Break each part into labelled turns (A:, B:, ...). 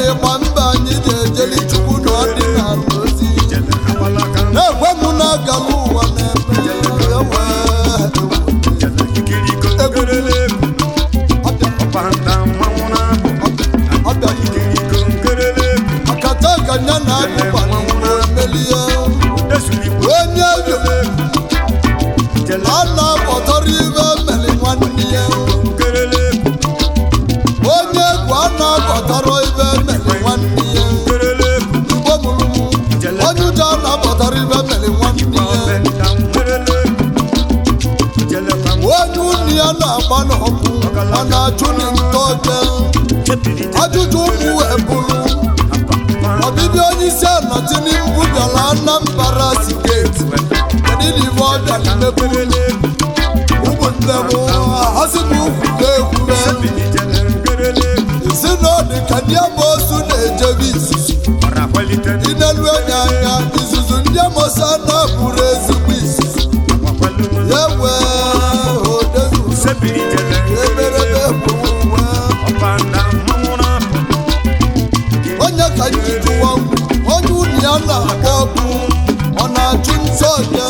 A: ịgba mba anyị ji ejeli chukwu na ọdịnala ozi na-ekwe m na-agala ụwa akata kanya na-agụkwa n'emelie onye ebio a na-akpọtọrọ ibe meli nwanne ya onye egwu a na-akpọtọrọ ibe meli nwanne ya igbo mụrụ onye ụjọ a na-akpọtọrọ ibe meli nwanne ya onye unu ya na-agba n'ọkụ ọ na-achụ n'ntoke ajụjụ ụmụ wee bụrụ ọbịbịa onye isi ala Tinubu bịara Anambra steeti kedụ ọ bịara mepụrụ ụmụnne m asị m ukwuekwue si na ọ dị ka ndị amoosu na-ejebe izuzu inelu enye anya izuzu ndị amoosu na-abụrụ ezigbo izuzu ya wee odezu eberebe bụrụ onye ka njidụwa onye unu ya na-agba ọkụ ọ na-achụ nsọ ọja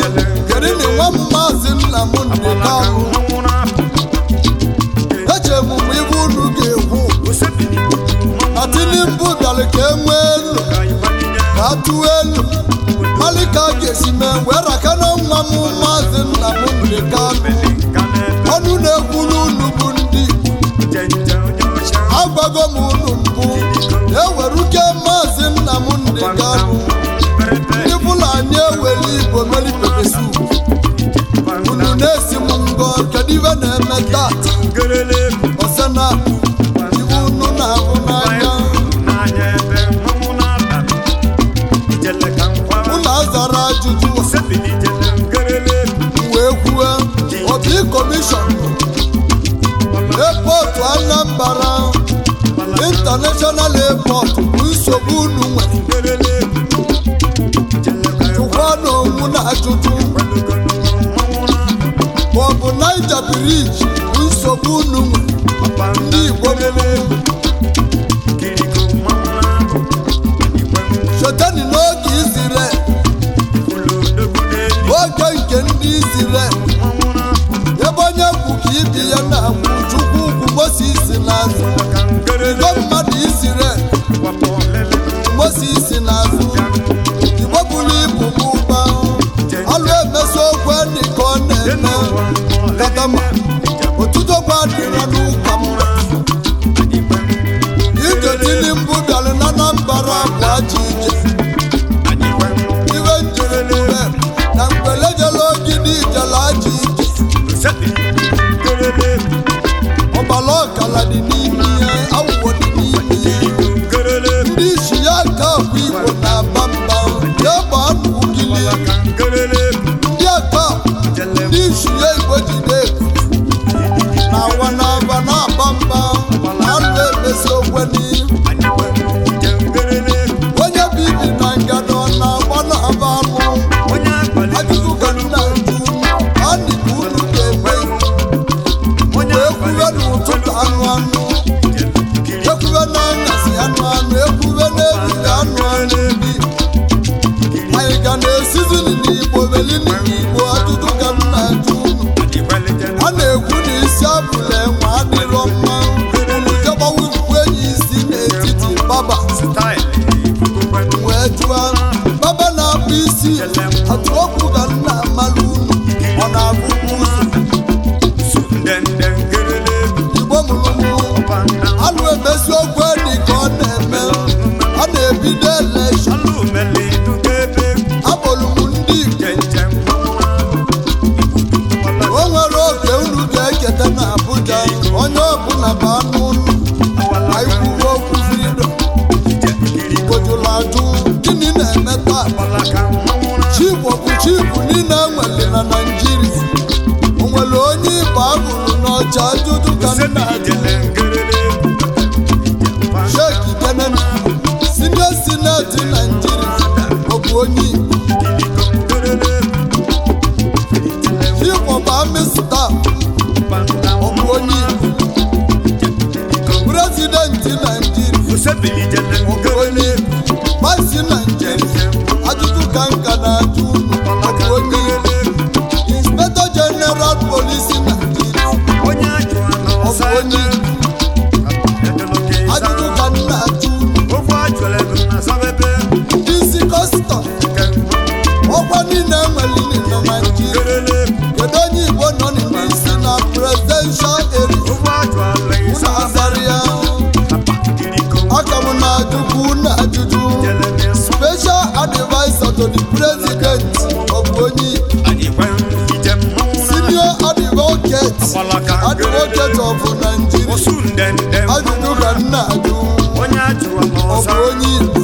A: keri na nwa maazị Nnamdị Kanụ eche emume ibe unu ga-ekwu na Tinubu bịara ka e nwee elu ka atụọ elu mali ka a ga-esi mee wee raka na nwa m maazị Nnamdị Kanụ ọnụ na-ekwuru unu bụ ndị agwago m unu mbụ ewere uke maazị Nnamdị Kanụ ndị Fulani ewere Igbo meri pepe sup unu na-esi m ngọ kedu ibe na-eme tata ọsana ibe unu na-ahụ n'anya unu azara ajụjụ wee kwue obi kọmishọn epọtụ Anambra International Airport bụ nsogbu unu nwere chụkwa n'onwu na ajụjụ maọbụ Niger Bridge bụ nsogbu unu nwere ndị Igbo chetani n'oge Izrel oge nke ndị Izrel ebe onye kwu ka ibi ya na-akwụ Chukwu ugwu Moses n'azụ Igbo mmadụ Izrel Moses n'azụ Igbo buru ibu ụba alụ emeso okwe dị ka ọ na-eme katama otuto gwa dịrọ n'ụka mma ije Tinubu bịara na Anambra bụ ajọ ije iwe njerelere na mgbelejele ogidi ijele ajọ ije ọbala ọkala dị n'ime ihe awụwo dị n'ime ihe ndị isi ya ka akwa Igbo na-aba mba ya bụ anụ ugili ndị aka ndị isi ya Igbo jide na awa na-aba na-aba mba anụ emesi okwe n'ihu onye bụ ibi na ngada ọ na-agba na-aba anụ ajụjụ ka nna ajụ anị ka unu ga-eme ekwube n'ụtụtụ anụ ekwube n'anyasị anụ ekwube n'ehihie anụ ebi anyị ga na-esizili n'Igbo belini n'Igbo ajụjụ ka nna ajụ unu a na-ekwu na isi abụla enwe adịrọ mma unu jegbawa ikwu enyi isi n'etiti baba wee jụọ baba na-akpụ isi atụ okwu ka nna amalụ unu ọ na-abụkwu ụzọ Igbo mụrụ alụ emezi okwu dị ka ọ na-eme a na-ebido elekshọn abụrụ m ndị Igbo o nwere oge unu ga-eketa na Abuja onye ọbụla bụ anụ ụlọ anyị kwuwe okwu freedom Igbo jụrụ ajụ gịnị na-eme taa Chigbo bụ Chigbo niile enwere na Naịjirịa o nwere onye Igbo abụrụ n'ọcha ajụjụ ka nna ajụ Sheikh Kenene senior senate Naịjirịa ọ bụ onye Igbo bụ amị staf ọ bụ onye Igbo prezidenti Naịjirịa ọ na-ajụ
B: onye ajụwa
A: ọ bụ
B: n'ọzọ
A: onye Igbo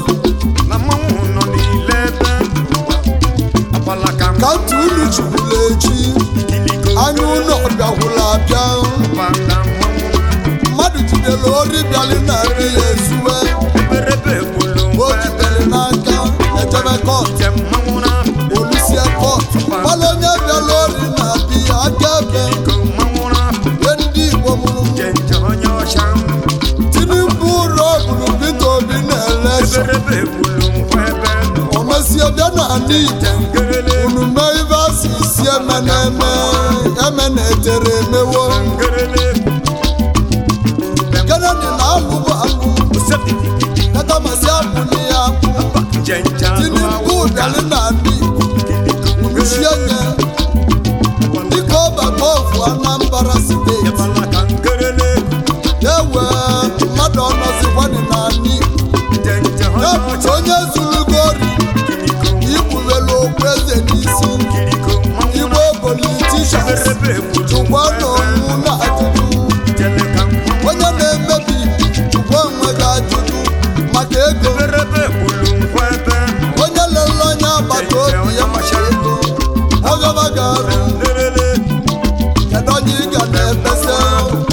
B: na mmanwụ nọ n'ile ebe agbala ka
A: ka ntụ unu chukwula echi anya ụlọ bịakwula abịa
B: banda mmanwụ
A: mmadụ jidere ori bịalị na ndị ya ezuwe
B: eberebe egbulu
A: o jidere n'aka ejebe kọt
B: njem mmanwụ na
A: olusie kọt gbala onye bịala ori na biya aka ebe
B: iko mmanwụ na
A: nye ndị Igbo mụrụ
B: njenje onye ọcha
A: Tinubu ụlọ bụrụ Peter Obi na-eleshọn
B: eberebe egbulu nkwa ebe
A: o mesie bịa na ala Igbo
B: ngerele
A: unu mee ibe asị isi eme na-eme eme na-etere emewo
B: ngerele
A: Kennedy na-alụbụ alụ katamasi abụli ya
B: njenje
A: Tinubu bịalị na ala Igbo unuchie nye dịka ọbata ofu Anambra steeti
B: agbala ka ngerele
A: ewe mmadụ ọnọzikwani na ala Igbo
B: njenje onye
A: na-apụta
B: ọcha
A: onye zulugori ikwuwelu okwu eze n'isi
B: kiriko mmanwụ
A: Igbo politishans
B: eberebe egbulu
A: chụkwa n'onwu na ajụjụ
B: jele ka mmanwụ
A: onye na-emebi chụkwa onwe gị ajụjụ maka ego
B: eberebe egbulu nkwa ebe
A: onye lele onye agbata obi ya maka ego ọgaba ga-arụ
B: ngerele
A: kedu onye ị ga na-ebese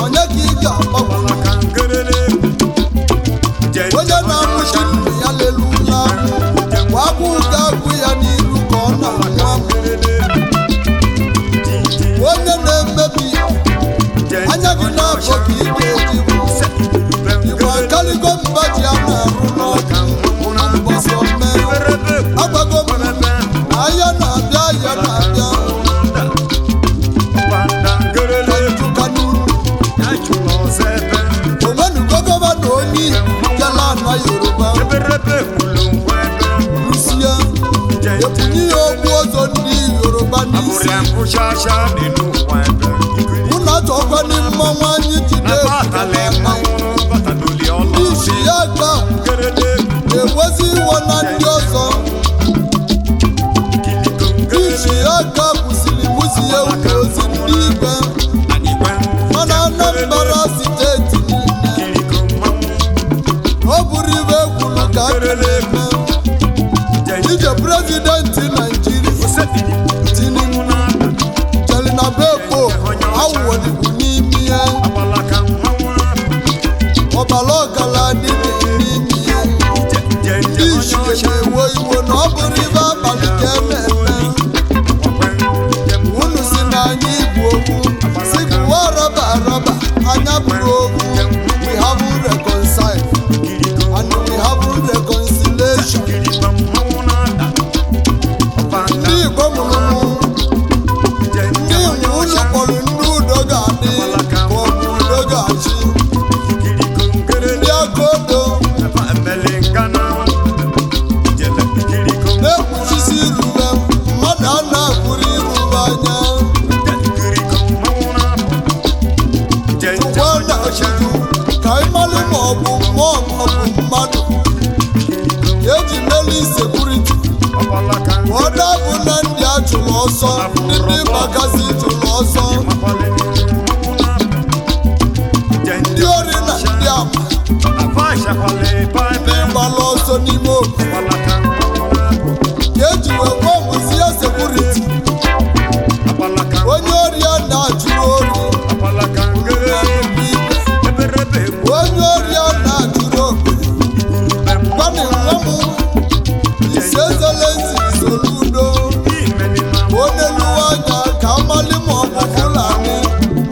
A: onye ka ị ga-agbagwo
B: agbala ka ngerele
A: onye na-amụchi nnu ya lelu ụlọ ahụ agwụ ga-agwụ ya n'iru ka ọ na-anwụ amụ onye na-emebi anya gị n'afọ ka ị ga-eji bụ Igbo akaligo mba ji a na-arụ n'ọka mbọsọ mee agbago m ahịa na-abịa ahịa na-abịa ọjụka n'uru onwenugo gọvanọ onye jela ana Yoruba rusie epunye ya okwu ọzọ ndị Yoruba n'isi unu achọkwani mmanwụ anyị jide ndị isi ya ga na-ewezi iwe na ndị ọzọ ndị isi ya ga kwụsịrị mụzi ya ụlọ ozi ndị igwe mana Anambra steeti niile ọ bụrụ ibe ekwuru ka a ga-eme ije prezidenti Naijiria Tinubu jeli na be ekpo awụwọlibu n'ime ihe ọbara ọgala dị n'ime ihe ndị isi ga-ewe iwe na ọ bụrụ ibe abalị ka eme unu si na anyị igbu okwu si gụwa rọba rọba anya bụrụ okwu we have reconciled and we have reconciliation ndị Igbo mụrụ mụ ndị nwe ụlọ kpọrọ ndị udo ga-adị ka ọ bụ udo ga-achị ndị aka odo na-ekpuchisi irube mmadụ a na-akwụrụ irube anya ụgbọ na-achịju ka ịmalị ma ọ bụ mmụọ ma ọ bụ mmadụ eji meli sekuriti ọ dabụ na ndị a chụrụ ọsọ ndị magazi chụrụ ọsọ ndị ori na ndị ama ndị gbara ọsọ n'ime obodo ka eji wee gwa mụzi ya sekuriti onye ori a na-achụrụ ori onye ori a na-achụrụ obodo gbanị nwa m isi ezelenzi Soludo onye luwa anya ka amali ma ọ bụ Fulani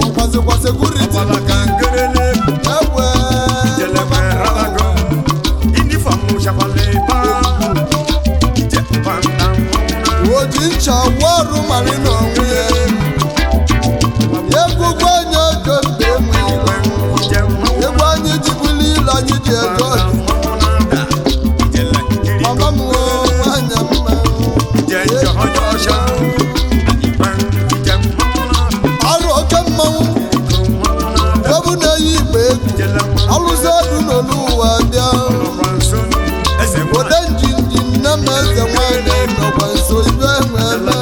A: ọkwazikwa sekuriti ewe oji ncha gwa ọrụ mari n'onwe ya egwugwu anyị ego mgbe enweghị egwu anyị ji buli ilu anyị ji eje ọdụ mama m nwanyị mma arụ oke mmanwụ ebu na-eyi igbe egwu alụzi ọdụ n'olu ụwa bịa ode njinji nne m eze nwanyị nọkwa nso ibe enweme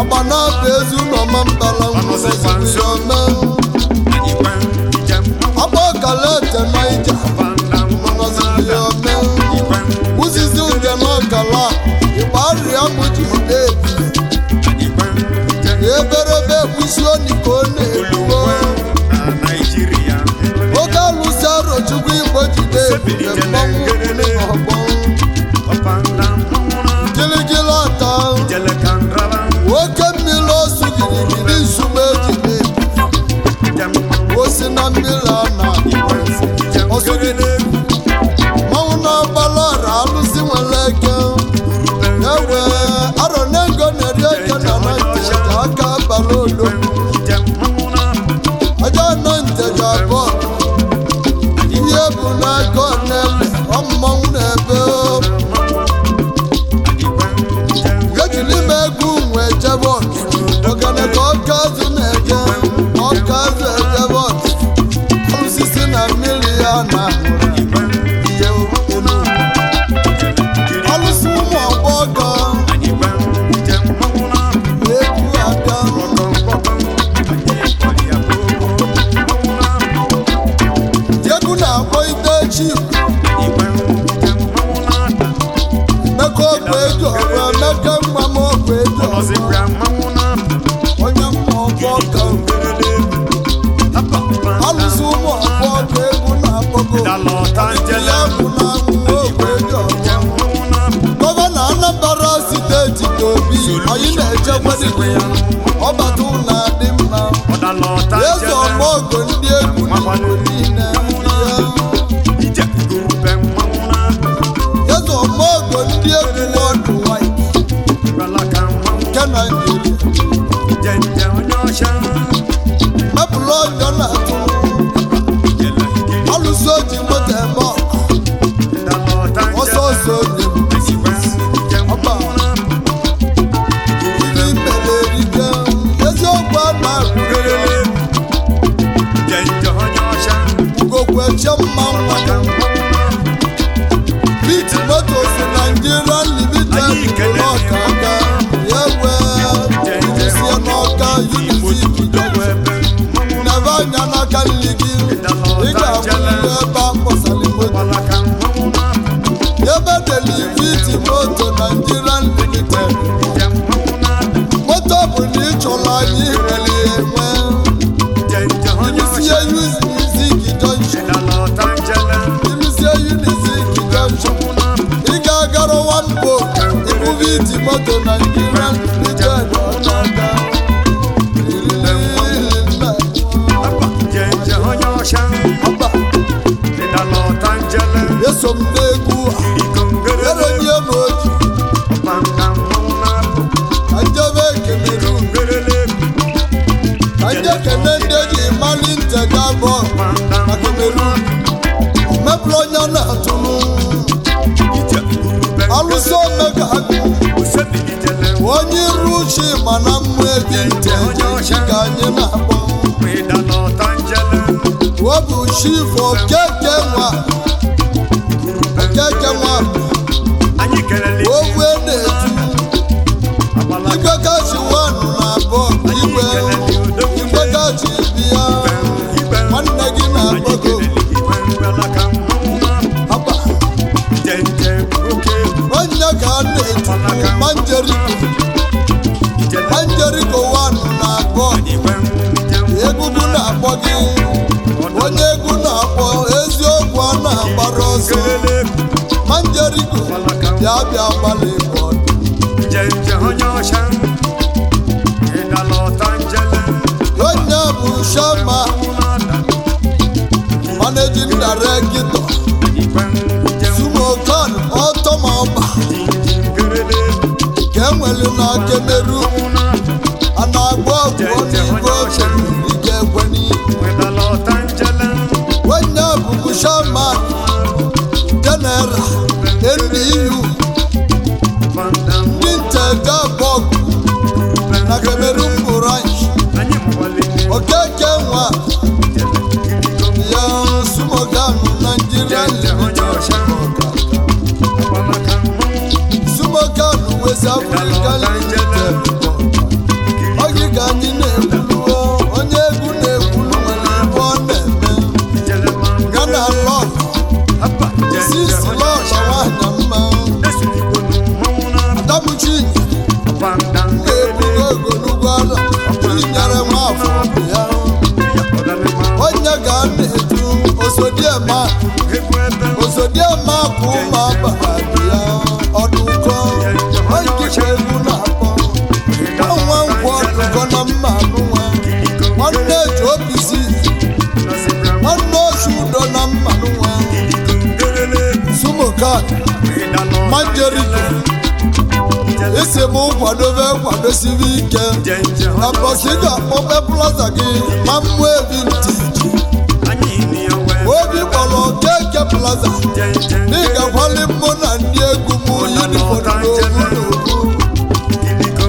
A: agba na-abụ ezi ụlọ ma mbala nwụrụ ome nte naija nọziri ome uzizi ude n'ọkala ịgbarịa mụji na-ebi eberebe kwụsị oni ka ọ na-eruo oge alụsị arochukwu igbo jide ebube mmanwụ ọgbọ gịlịgịlị ata nwoke mmiri osu girigiri nsugbe ejide osi na mmiri ana ọsụgide mmanwụ na-agbala ọra alụsị nwere eke ewe arọ na-ego na-eri eke na na nteja aka abalị olo aja nọ nteja abụọ ihe bụ n'aka n'ele ọmụmanwụ na-ebe ejiri m egwu nwe ejebe ogene ka ọka azụ na-eje ọka azụ ejebe alụsisi na mmiri ya na ihe elu alụsị ụmụ ọgbọgọ egwu aka egwu na-akpọ ite chi meka ọgwụ eji ọrụ emeka mma m ọgwụ eji onye mma ọgbọgọ alụsị ụmụ ọgbọgọ egwu na-akpọgo ya bụ na ọgwụ eji ọrụ gọvanọ Anambra steeti ka Obi anyị na-echekwa dịka ọbata ụlọ adị mma eze ọmọgọ ndị egwu n'Igbo niile eze ọmọgọ ndị egwu ọdụ nwanyị nke Naijiria mepụrụ ọjọ na-atụ alụsị oji moto eme ọsọ ọsọ oge ọba iri mere erike eziokwu a na-akwụrịrị ugokweche mma nwa bit motos Nigeria Limited bụrụ ọka aka ya wee ijisie n'ọka unizik nebe anya n'aka nri gị ị ga-abụrịrị ebe akpọsara moto ebe deliviti moto Nigeria Limited moto bụ na ị chọrọ anyị nwere enwe irisie Unizik Junction irisie Unizik Junction ị ga-agara wambo ibuviti moto Nigeria Limited ọnọga ọba eso m n'egwu eronye m oji ajebe ekemeru aje kene ndị eji mali ntega bọ na kemeru mepụrụ onye na-atụrụ alụsị omega agụ onye iru chi mana mmụ ebi nteje ka anyị na-akpọ ọ bụ chief okeke nwa owe na-etu igwe gaji 1 na 2 igwe gaji bịa nwanne gị na-akpọgo haba onye ka a na-etu manjeriko 1 na 2 egwu na-akpọ gị onye egwu na-akpọ eziokwu a na-agbara ọsọ manjeriko bịa gbalị bọọdụ onye bụ shama managing director Sumokan ọtọmọba ka enwere na kemeru a na-agba ọgwụ n'igwe oche ike ekweni onye bụ shama general NDU ndị ntega bọgụ na Cameroon branch okeke nwa ya Sumokan Nigeria Limited Sumokan West Africa Limited oge ka anyị na-ekwuluo onye egwu na-ekwulu nwere ibe ọ na-eme ya na Kedu makụ ma bara ya ọdụkọ ojikwa egwu na-akpọ ọnwa ngwa ọdụkọ na mma anụnwa nwanne ji obisi nwanne osu udo na mma anụnwa sumokan manjeriko isi m kwadobe kwadosiri ike na mbọsị ị ga-akpọpe plaza gị ma mmụọ ebi ntiji obi kpọrọ Okeke plaza n'ịga kwali mụ na ndị egwu m yunifọdụ n'ogwu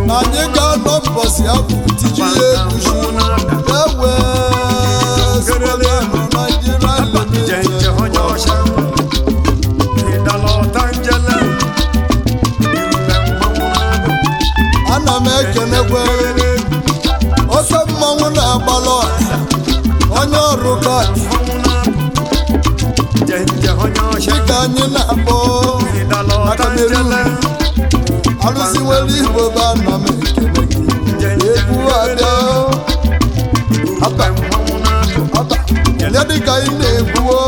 A: na anyị ga-anọ mbọsị ahụ tiji ya egwusi ewe Sloganụ Nigeria Limited ana m ekenekwe ọsọ mmanwụ na-agbalọ onye ọrụ kaadị dịka anyị na-akpọ Akameru arụsị nwere Igbo bụ ana m ekele gị egwu ada aba ya dịka ị na-egbuo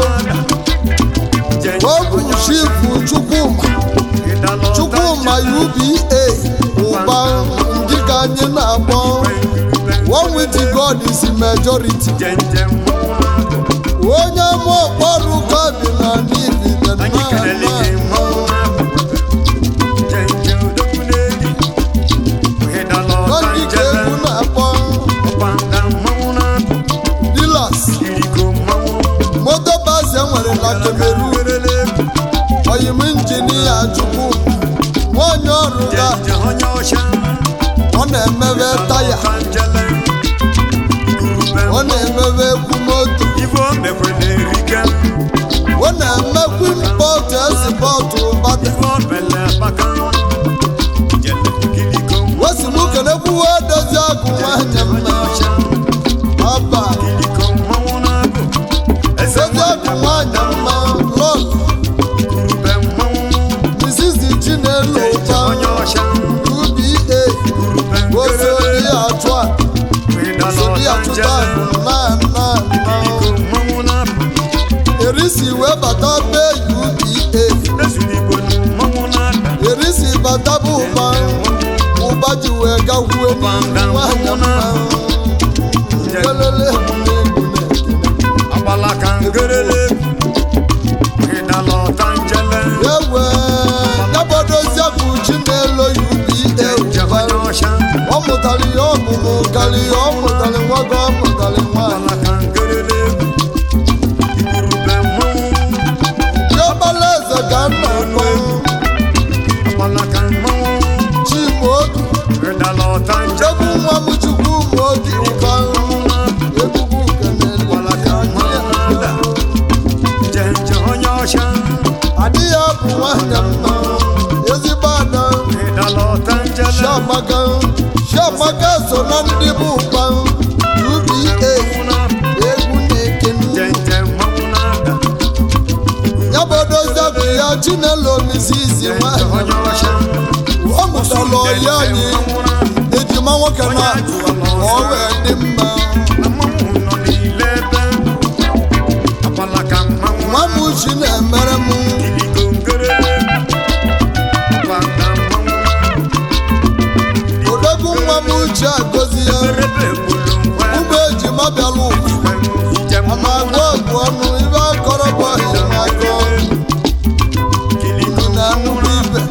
A: ọ bụ chifu Chukwuma UBA ụba dịka anyị na-akpọ one with God is majority onye ama ọkpọrụ kabi na n'ibide dịka egwu na-akpọ dealers moto basi enwere na Cameroon oyim injinia Chukwu nwanyị ọrụ ga ọ na-emebe taya ọ na-emebe ekwu moto ọ na-emekwu impọtụ esipọtụ wesi m kenekwuwe dozi agụ nwanyị mma aba dozi agụ nwanyị mma lọl Mrs. Chinelo ụba UBA osodi achụta na erisi wee bata be UBA erisi bata bụ ụba ji wee gakwuo nwanyị mma kelele ewe yabodozi akụ Chinelo UBA ụba ọ mụtara ihe ọmụmụ karịa ọ mụtara nwago ọ mụtara nwaanyị diọkpala eze ka nna akpọ Chimodu egwu nwa m Chukwumobi ụba egwugwu adịghị abụ nwanyị mma ezigbo ada Chiamaka so na ndị bụ ụba UBA egwu na-eke ya bodozi abụ ya Chinelo Mrs. nwanyị ọ mụtara ọyị anyị ejima nwoke na ọ wee dị mma nwa m uchi na-emere m odogwu nwa m uchi agọzi ya ụmụ ejima bịara ụwa ama agụ ọgụ ọnụ ibe akọrọ bụ ọhịa na nnukwu ibe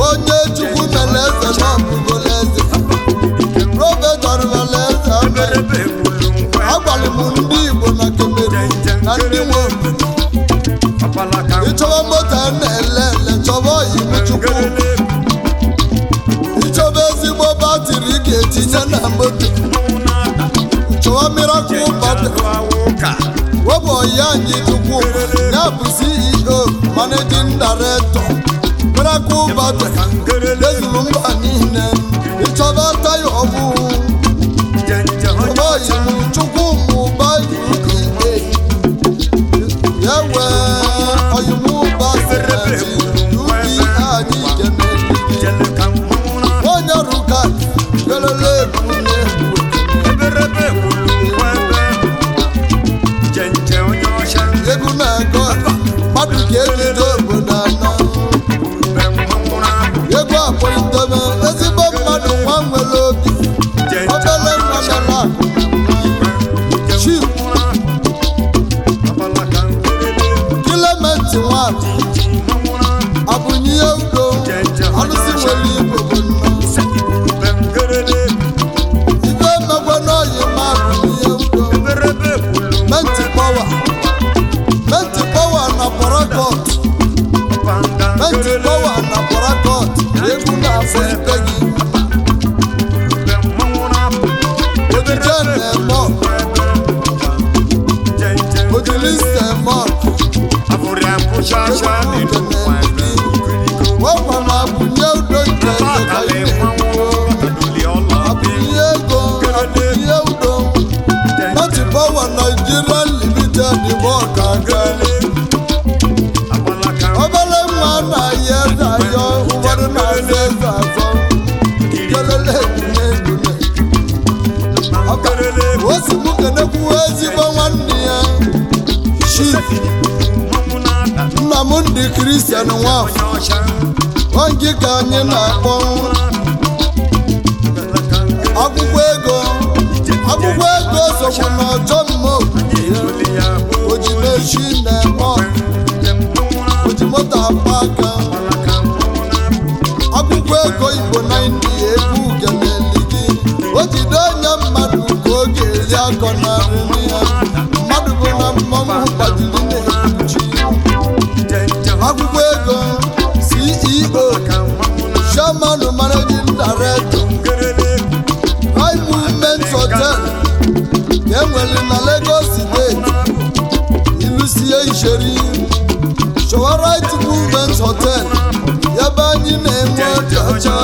A: onye Chukwu mere eze na ọbụgola eze prọfetọrụbala eze abịa agwara m ndị Igbo na Cameroon na ndị nwe obodo ịchọba moto na-ele chọba oyi m Chukwu ịchọba ezigbo batịrị ị ga-etinye na moto chọba miracle batịrị webụ oyi anyị Chukwu ya bụ CEO managing director miracle batịrị ezuru mba niile ịchọba taya ọbụ chọba oyi m Chukwu mụba UBA ya wee oyi m ụba UBA anyị onye rụka kelele egwu na-egwu na-agọ mmadụ ga-ebido Mark abụnye udo alụsị nwere igbo bụ nnọọ ibe mmekwe n'oyi ma abụnye udo menti power na Port menti power na Port egwu na-afọ ite gị ojije na-eme ojilise mọk wọ́pọ̀ máa bù ní ọdún ìjẹ́ ìjọba ilé àbúyé ego àbúyé udo láti bọ́wọ̀ Nigeria limited ìbọn ọ̀gágá ọbẹ̀lẹ̀ mọ́ náà yẹ ẹ̀dáyọ ụfọdụ na-azọ ẹ̀zọ azọ kelele ìgbìmọ̀ ìgbìmọ̀ o si mụ kenekwu ezigbo nwanne ya Chief Nnamdi Christian Nwafọ onye ka anyị na-akpọ akwụkwọ ego sokwu na ọjọ mma ojimechi na-eme ojimoto akpa aka akwụkwọ ego Igbo na India egwu ugeneli gị o jide onye mmadụ ka oge eri akọ na nri ya mmadụ bụ na mmọnwụ gbajiri na-ekpuchi akwụkwọ ego CEO Chairman Managing Director High Movement Hotel enwere na Lagos State Ilusie Isheri Showerite Movement Hotel yebe anyị na-enwe ọcha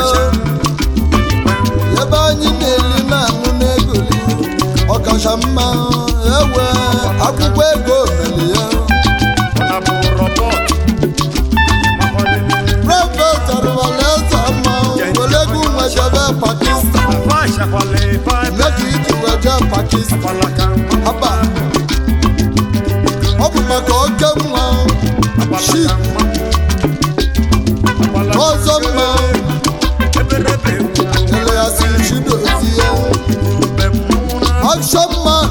A: yebe anyị na-eli na-aṅụ n'egoli ọkacha mma ewe akwụkwọ ego meli ya Pakistan Neki iji weje Pakistan Aba ọ bụ maka oke nwa Chief ọzọ mma ele ya si Chidozie Action Man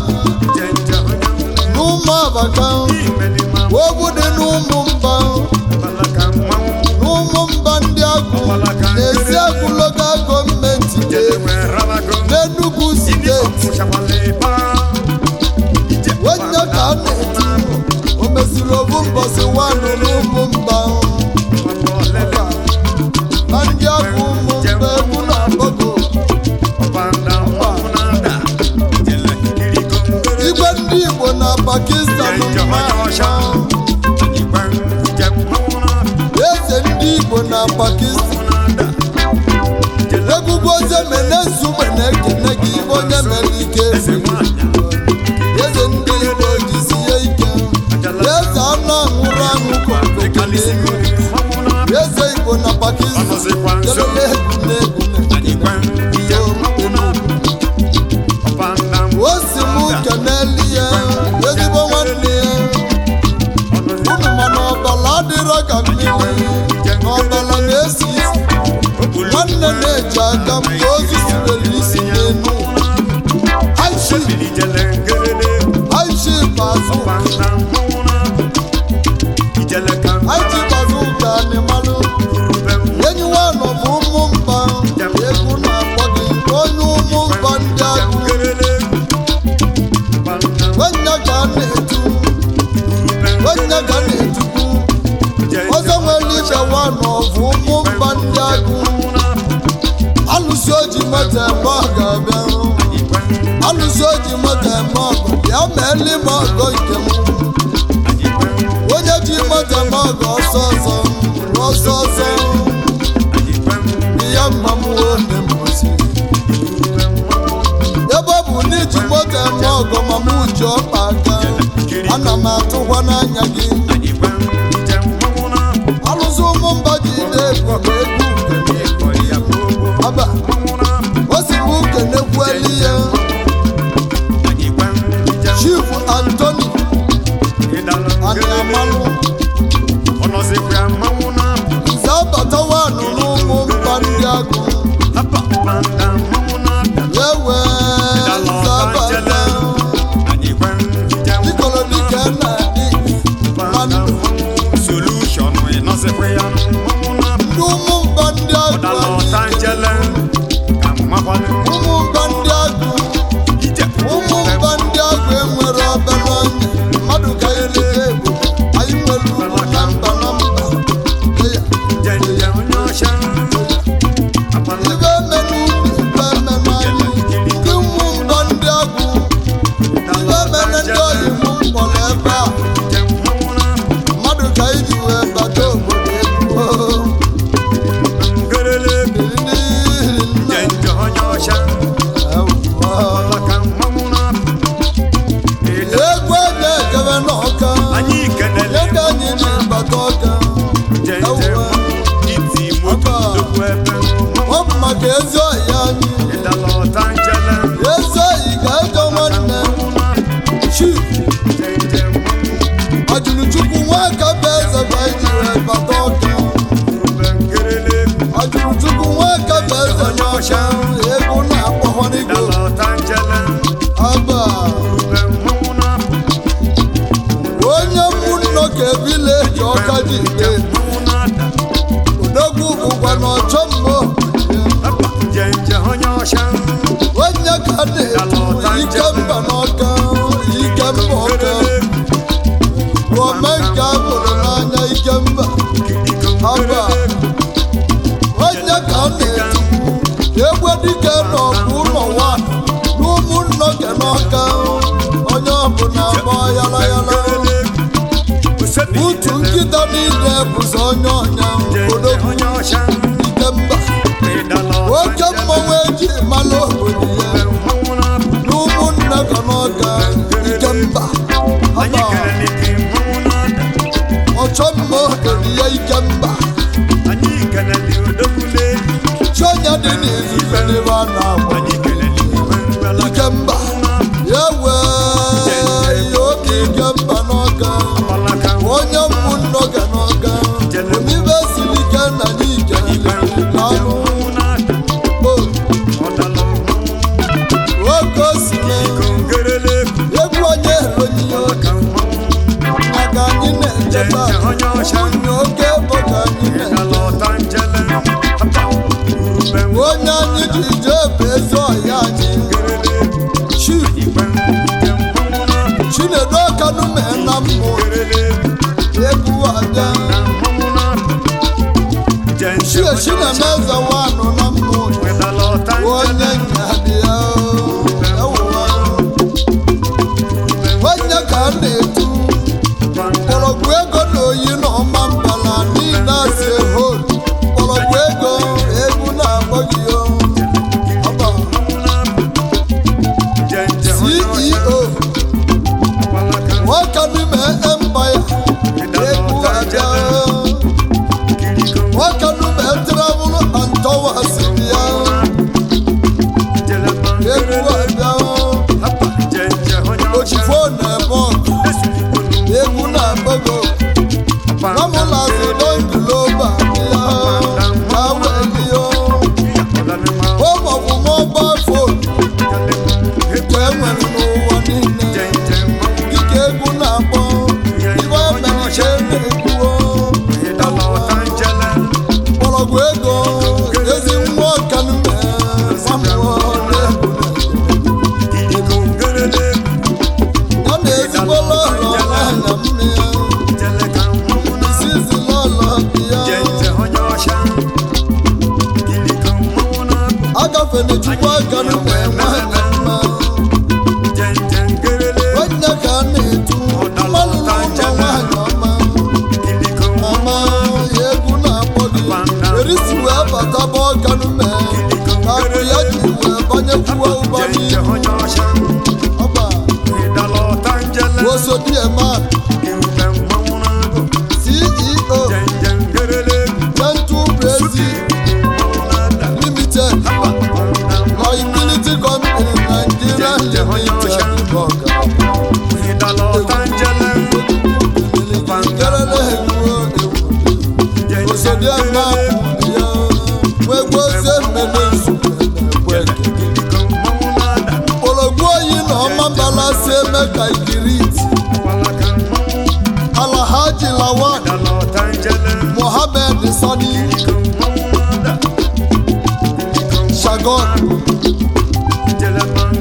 A: n'ụmụ Abaka ogwu dị n'ụmụ mba ndị agụ na-esi agụ local gọọmenti n'Enugu steeti onye ka a na-eti o mesiri obu mbọsị nwanụ n'ụmụ mba na ndị agụ ụmụ mba egwu na Agbago igwe ndị Igbo na Pakistan eze ndị Igbo na Pakistan egwugwu oze menezu na-ekene gị onye mere ike eze ndị Igbo jisie ike eze anụ anwụrụ anwụ kokokeleelu eze Igbo na Pakistan kelele egwu o si mụ keneli ya ezigbo nwanne ya unu mana ọbala adịrọ ka mmiri na ọbala na-esi isi nwanne na-eji aka mgbe ozu sirere isi n'enu aichi bazụ ụka anịmalụ enyi nwanọ bụ ụmụ mba egwu na-akpọ gị onye ụmụ mba ndị agụ onye ka a na-etukwu ọzọ nwere ibe nwanọ bụ ụmụ mba ndị agụ alụsị oji moto eme ọgọ bịa alụsị oji moto eme ọgọ bịa meeli m ọgọ nke m onye ji moto eme ọgọ ọsọ ihe mma m onye mbosi ebe ọ bụ na iji moto eme ọgọ ma m ji ọkpa aka ana m atụkwa n'anya gị alụsị ụmụ mba ji ide ego ka egwu aba o si m kenekweli ya Chief Anthony Aniamalụ nze abata wanụ n'ụmụ mba ndị agụ ewe nze abata dịkọrọ dịka na-adị na ndụ ọkwa n'ọchọ mma
B: Jenje onye ọcha
A: onye ka na-etu ike mba n'ọka ike mba ọka omenka hụrụ n'anya ike mba aba onye ka na-etu egwe dike n'ọkụ ụlọ nwa n'ụmụnne oge n'ọka onye ọbụla agba yala yala utu nkịta niile bụzi onye ọnya odogwu ike mba oke mmanwụ eji mala obodo ya n'ụmụnne ga n'ọga ike mba ọchọ mma obodo ya ike mba chionya dị n'izufe n'ebe a na-agba ike mba ya wee ya oke ike mba n'ọga onye ụmụnne oge n'ọga omibe siri ike na n'ike n'anụ oke osime egwu onye onye maka anyị na-echeta nwunye oke bụ ka anyị na-echeta onye anyị ji jee bụ ezi ọhịa anyị Chinedu Ọkanume na mmụ egwu abịa Chinemeze wanụ na mmụ onye nyadịa onye ka a na-etu mkpọrọgwụ ego na oyi na ọma mbala niile asị hol mkpọrọgwụ ego egwu na-agbọghị ọba CEO Ọkanume Empire egwu abịa Ọkanume Travel and Towers bịa egwu abịa Ochifo na-ebe ọgụ egwu na-agbago Mamụlazụ Donguloba bịa na welio ụmụọgwụ mọba fon nke enwere n'ụwa niile dịka egwu na-akpọ ibe ameniche na-egwuo mkpọrọgwụ ego ezi nwa Ọkanume samụọ ya na-ezigbo lọlọ n'anya mmiri isizi lọlọ bịa agafere Chukwu Ọkanume nwanyị mma onye ka a na-etu mmanụ n'ụlọ nwanyị ọma egwu na-akpọ gị erisi wee bataba Ọkanume ka akụ ya ji wee banyekwuo ụba n'ihu ọba Osodiema CEO Gentle Brazil Limited Liability Company Nigeria Limited Osodiema ya wegwozie mmele mkpọrọgwụ oyi na ọma mbala si eme ka ikiriti Alhaji Lawal Mohammed Sani Shagon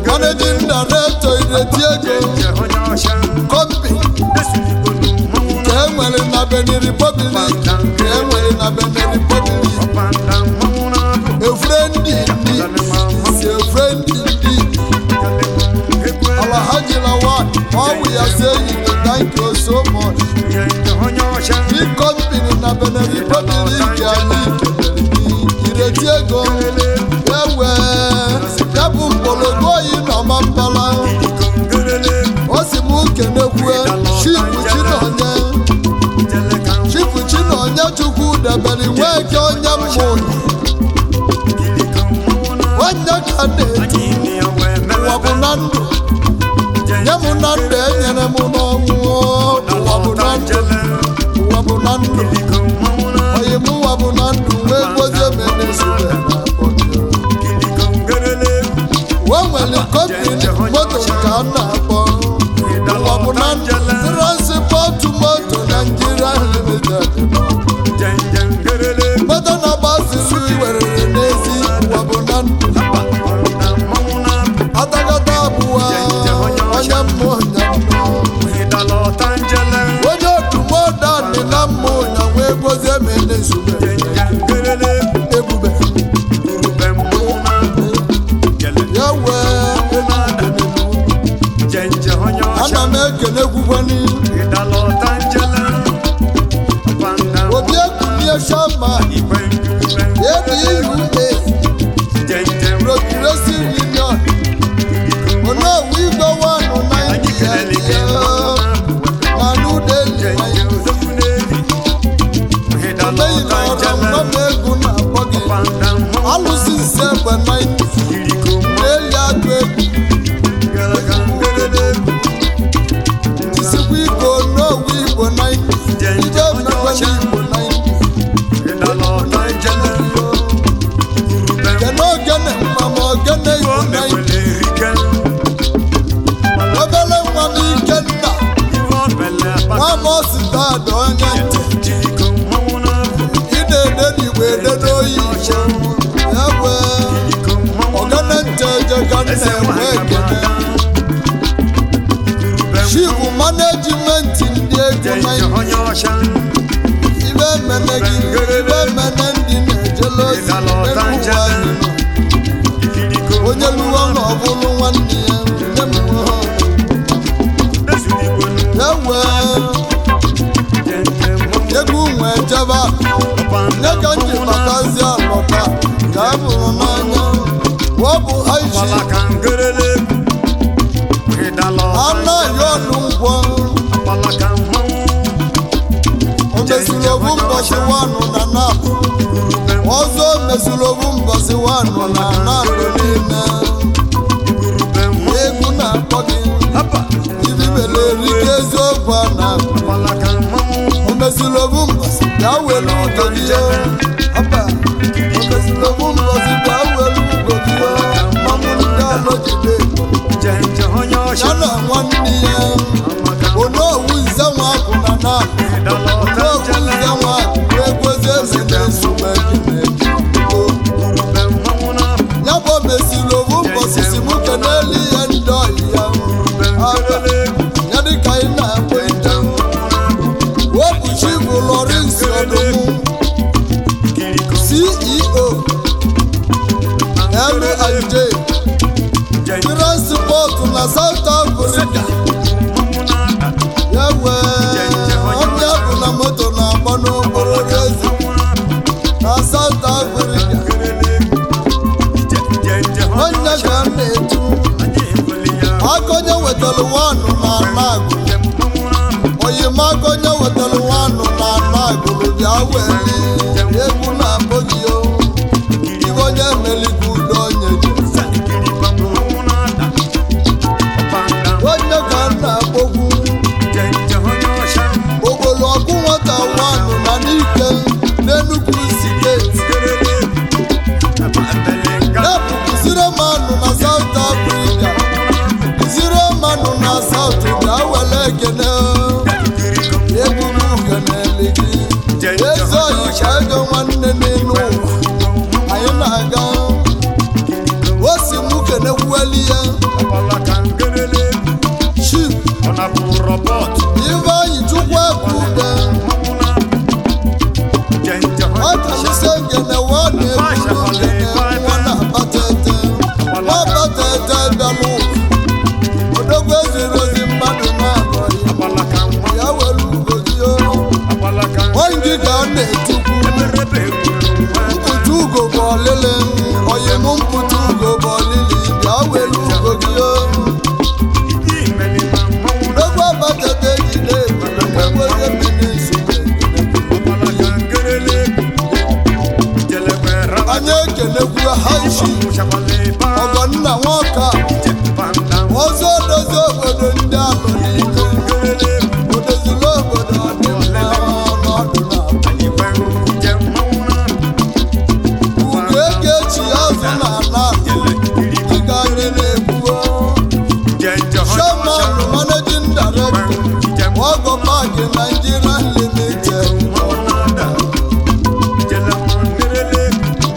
A: Managing Director Ireti Ego Company nke enwere na Benin Republic a friend indeed is a friend indeed Alhaji Lawal all we are saying is thank you so much big company na Benin Republic anyị Ireti Ego ewe ya bụ mkpọrọgwụ oyi na ọma mbala o si m kenekwe Chifu Chinonye Chukwu debere nweke onye mmụọ onye ka na-etu ụwa bụ na ndụ nye m na ndụ enyere m n'ọnwụ ụwa bụ na ndụ oyi m ụwa bụ na ndụ wee gozie menesure o nwere kompini moto nke a na-akpọ ụwa bụ na ndụ Transport Moto Nigeria Limited moto na-agbasi onye shama ADUA Progressive Union Onowu Igbo wanu Nigeria na New Delhi Omeyi na ọrụ mmadụ egwu na abọghị alụsị ise egbe 90 na-eli agụ egwu isikwa iko Onowu Igbo 90 ije mmekwa n'Igbo 90 kene ogene mama ogene Igbo 90 obele nwa n'ike nna nwa mọsita ada onye ntị ide n'igwe ede n'oyi iche ewe ogene ntị eje ka nna enwe ekene chifu management ndị ego 90 ibe mene gị ibe mene ndị na-ejele ozi n'ụwa anyị onye luwa na ọbụlụ nwanne ya nne m ewe egwu nwe jebe nye ka nji batazi alọta ka a bụrụ n'anya ọ bụ aichi anaghị ọnụ ngwọ o mesiri obu mbọsị wanụ na napụ ọzọ mesiri obu mbọsị wanụ na napụ niile egwu na-akpọ gị ibi bele erike eziokwu a na-akpọ o mesiri obu mbọsị bịa welu ugo gị hapa o mesiri obu mbọsị bịa welu ugo gị mmanwụ ndị alọjide ya na nwanne ya Onowu nze nwa akụ na napụ Onowu nze nwa akụ ekwezi eze na-esogbu ya bụ mesiri obu mbọsị si mụ keneli ihe ndị ọyị ya ya dịka ị na-akpọ ite wepụchi bụ Lawrence Odomu CEO M&J Transport na South Africa ya wee onye bụ na moto na-agba n'okporo ezi na South Africa onye ka m na-etu akonye wetara wanụ na anagụ oyimakonye wetara wanụ na anagụ bịa weli egwu na-akpọ gị o ibe onye meligo udo onye ji onye ka m na-akpọgwu ogbolo ọgụ nwata wanụ na n'ike n'Enugu steeti na-epụpụ zire manụ na South Africa zire manụ na South ga wele ekene egwu n'ugeneli gị ezi oyi ka ego nwanne n'elu ụwa anyị na-aga o si mụ kenekwueli ya Chief Ifeanyi Chukwu Ekwude akalise ngene nwa na-ebu ngene nwa na-abatete nwa batete bịalụ odogwu eziri ozi mmadụ na-abọghị ya were ugo gị onye gị ka a na-etukwu mpụta ugo bụ ọlịlị oyim mpụta ugo bụ ọlịlị bịa were ugo gị odogwu abatete jide egwu onye mmiri nsogbu anyị ekenekwu ha isi ọgọnna nwoke ọzọ odozi obodo ndị alụ n'ike odozila obodo ọdịmma n'ọdụ ugo ego echi azụ na ala dịka anyị na-ekwuo Chairman Managing Director Ogo Park Nigeria Limited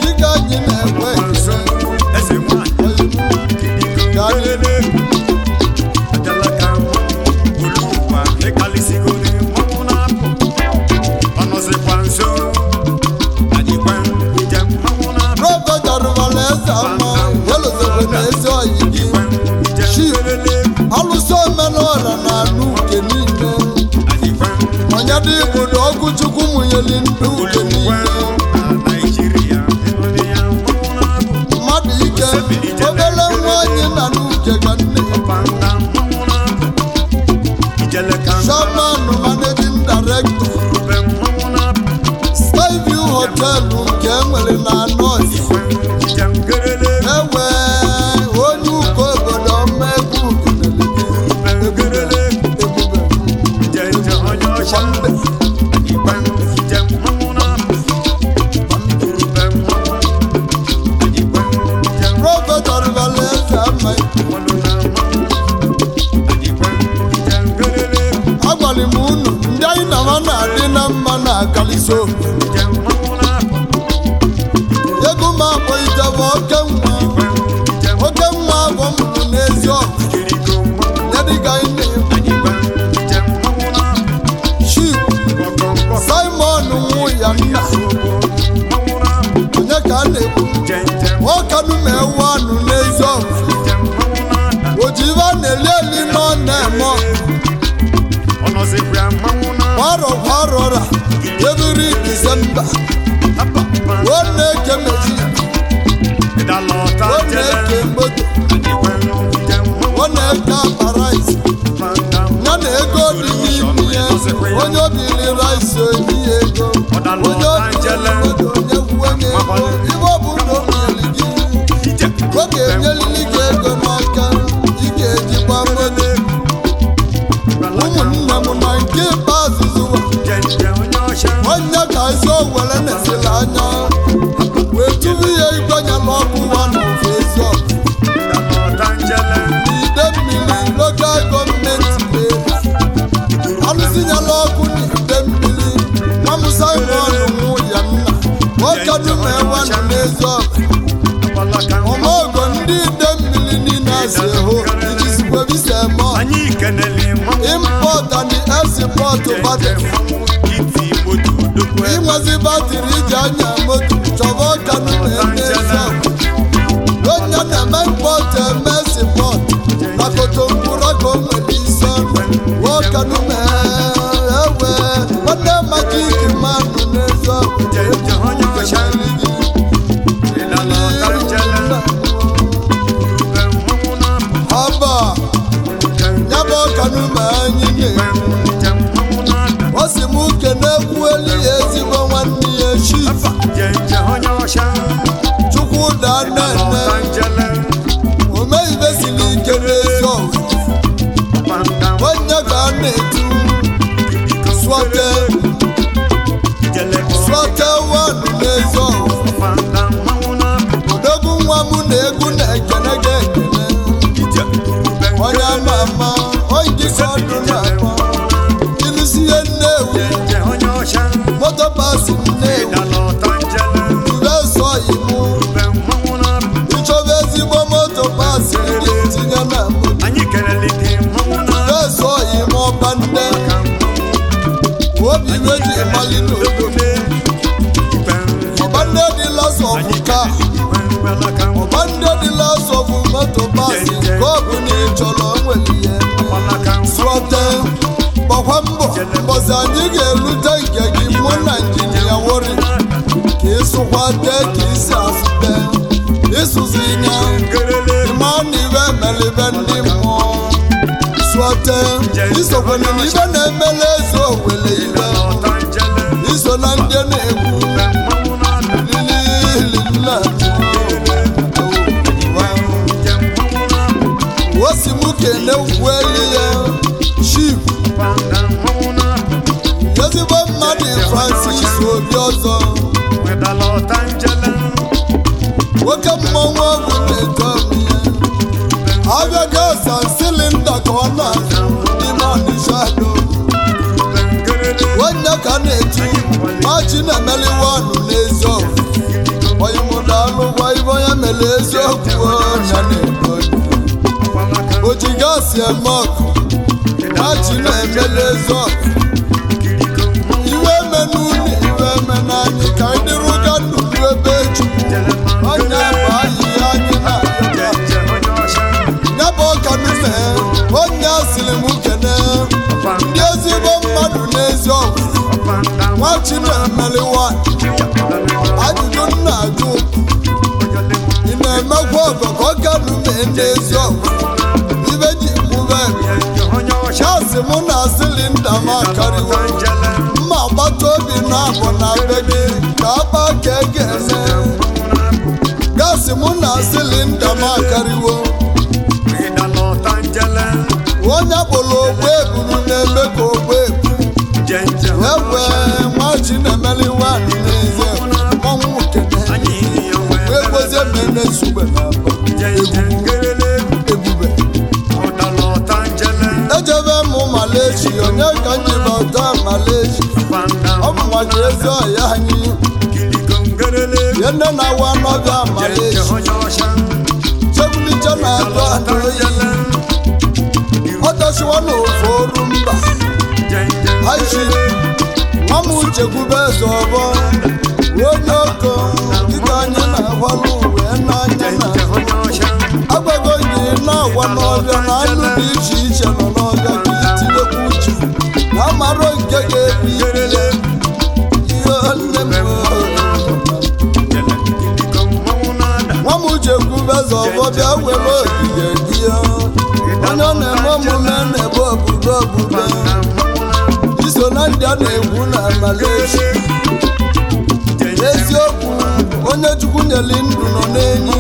A: dịka anyị na-ekwe alụsị omenala na anụ uke niile onye dị igbodo ọgụ Chukwu mụnyeli ndị uke niile họteelụ nke enwere na nọọsụ ewe onye ụkọ obodo ọma egwu prọfetọ rịbala eze amaghị agwara m unu ndị anyị na ha na-adị na mma na akaliso ego m akpọ ijebe oke nwa abụọ mụrụ n'ezi ọgụ yadịga ine Chief Simon nwụ ya nna onye ka a na-ekwu ọkanụ ma ewu anụ n'ezi ọgụ ojibe a na-eli eli nọ na-eme kwarọra ebiri Disemba ọ na-eke meji ọ na-eke moto ọ na-eke akpa rice ya na ego dị n'ime ya onye obili rice onye ego onye obili moto onye kwuonye ego ibe ọ bụ na o nyere gị ọ ga-enyelili gị ego n'aka ị ga-ejikwa moto ụmụnne m na nke ikpeazụ zụwa onye ka ezi owere na-esila anya wee tụrụ ya igwenyela ọkụ ụwa n'ofe ezi ọkụ ide mmiri lokal gọọmenti alụzinyela ọkụ n'ide mmiri nwamusa ọnụ nwụ ya nna ọkanume ewanụ n'ezi ọkụ ọmọgọ ndị ide mmiri niile asị hụ ijizikwebise mọ import and export battery inwezi batịrị iji anya moto chọba ọkanume n'ezi ọkụ onye na-eme import eme export na kotompụrụ ka o nwere isi ọnụ ọkanume ewe nwanne maka ike mmanụ n'ezi ọkụ ọba nyaba ọkanume anyị na o si m uke na-ekwu eli ya ezigbo nwanne ya Chief Chukwuda Nene omeibe siri ike n'ezi ọgụ onye ka a na-etu swate wanụ n'ezi ọgụ odogwu nwa m na egwu na-ekene gị ekene onye ama ama onye ka ọdụ na-akpọ ilisi ihe Nnewi moto pasi Nnewi ubeso imu ịchọba ezigbo moto pasi ga-etinye na moto ubeso imu ọba nne obi meji mali n'obodo ọba nne dị lọsọfụ ka ọba nne dị lọsọfụ moto pasi ka ọ bụ na ịchọrọ nwere ihe swọte gbakwa mbọ mbọzi anyị ga-erute nke gị mụ na injinia wori ka ịsụkwate ka isi asụte ịsụzi nya ịma na ibe emelibe ndị mmụọ swọte isokwana na ibe na-emele eze owele ibe iso na ndị na-egwu lililila osimuke na-ekwu ihe Chief ezigbo mmadụ Francis Obi ọzọ nwoke mmọnwụ ọgwụ na-eto ihe abịaghị ọsa silinda ka ọ na-azụ n'ime Ọnịsha do onye ka na-etu machi na-emeliwe ọnụ n'ezi ọgụ onye mụdalụ gwa ibe onye mere eziokwu ọnya na-ego o ji gasị eme ọkụ machi na-emeli ezi ọgụ iwe eme n'ụlọ iwe eme n'anyị ka anyị dịrị ụga nnukwu ebe Chukwu onye bụ ahịhịa anyị na-ayọba ya bụ ọkanume onye asịrị m kene ndị ezigbo mmadụ n'ezi ọgụ nwachi na-emeliwa ajụjụ nna ajụ ị na-emekwa ọgọ ka ọkanume n'ezi ọgụ ibe ji mụbe chasị mụ na silinda m akarịwo mma agbata obi na-abụ na be gị ka aba ka ga-eme gasị mụ na silinda m akariwo onye kpọrọ ogbe eburu na-eme ka ogbe ebu ewe nwachi na-emeli nwaanyị n'eze ọnwụ kene egbozie mene nsugbe na ebube ejebe mụ maleji onye ka njibọta maleji ọ bụ nwaji ezi ọya anyị ihe nne na awa n'ọbịa maleji chebuliche na-atụ anụ oyi ọtọchiwa n'ofe oru mba aichi nwam uchekwube eze ọbọ onye ọkọ dịka anyị na-agwalụ wee n'anya na agbago gị na-agwa n'ọbịa na anụ dị iche iche nọ n'ọbịa ka itinyekwu uche na amara nke ga-ebi ihe nne m nwam uchekwube eze ọbọ bịa were ogige gị onye ọ na-eme omume na-ebe obodo iso na ndị a na-egwu na Malaysia eziokwu onye Chukwu nyeli ndụ nọ n'enyi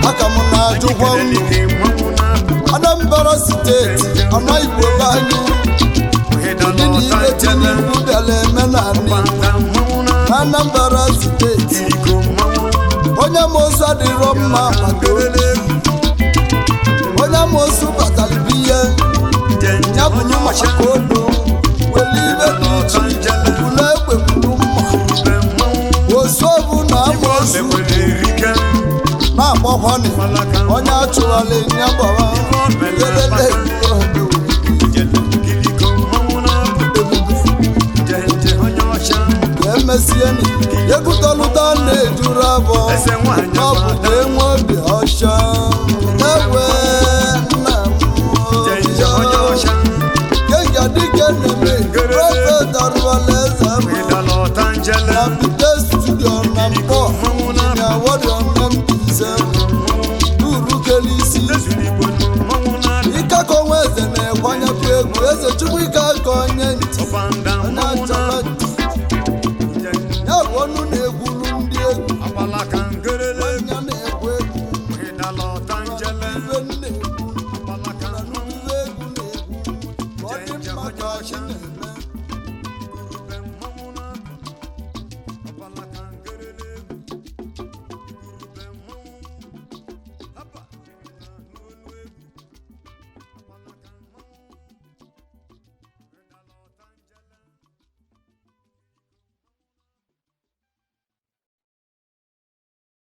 A: aka m na-ajụkwa Anambra steeti ọna Igbo be anyị dị na ihe Tinubu bịara eme na Anambra steeti onye mosu adịrọ mma maka onye amosu batara biye ya bụrụ maka odo were ibe dị iche iche bụrụ egbe bụrụ mma osuobu na amosu na-agbakwani onye achụrụla ya gbara elele emesie egutọlụta na-ejuru abụọ n'ọbụda enwe obi ọcha ewe dike na-eme prọfet arụwalaeze na bite studio na mpọ na wọrịọ nne m ise uru kele isi ịkakọ nwa eze na-ekwanyepụ egwu eze Chukwu ike aka onye ntị onye achọrọ ntị ya bụ ọnụ na-egwu